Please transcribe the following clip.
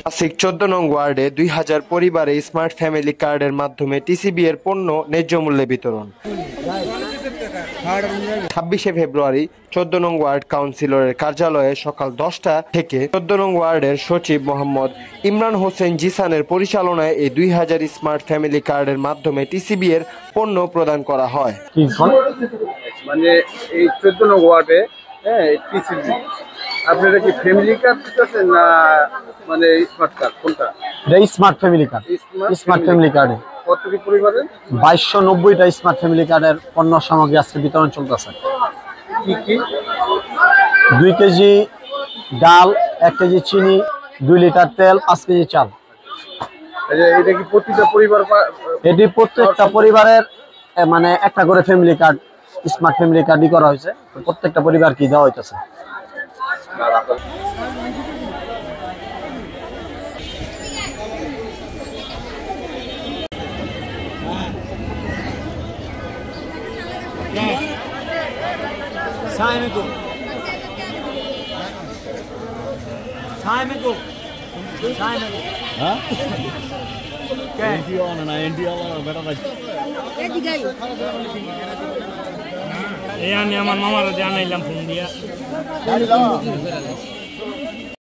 নাসিক 14 নং ওয়ার্ডে 2000 পরিবারে স্মার্ট ফ্যামিলি কার্ডের মাধ্যমে টিসিবি এর পণ্য ন্যায্য মূল্যে বিতরণ। 26শে ফেব্রুয়ারি 14 নং ওয়ার্ড কাউন্সিলরের কার্যালয়ে সকাল 10টা থেকে 14 নং ওয়ার্ডের সচিব মোহাম্মদ ইমরান হোসেন জিসানের পরিচালনায় এই 2000 স্মার্ট ফ্যামিলি কার্ডের মাধ্যমে টিসিবি এর পণ্য প্রদান করা হয়। মানে এই 14 নং ওয়ার্ডে টিসিবি আপনারা কি ফ্যামিলি কার্ড দিতেছেন না মানে স্মার্ট কার্ড কোনটা? এটা smart family card. Smart family কার্ডে কতটি পরিবারের 2290টা স্মার্ট ফ্যামিলি কার্ডের পণ্য সামগ্রী আজকে বিতরণ চলতেছে। কি কি? 2 কেজি ডাল, 1 কেজি চিনি, 2 লিটার তেল, 5 কেজি চাল। এটা কি প্রতিটা পরিবার? এটি প্রত্যেকটা পরিবারের মানে একটা করে ফ্যামিলি কার্ড, স্মার্ট ফ্যামিলি কার্ডই করা হয়েছে। প্রত্যেকটা পরিবার কি দেওয়া হইতেছে। আমার মামারা জানাইলাম ফোন দিয়া।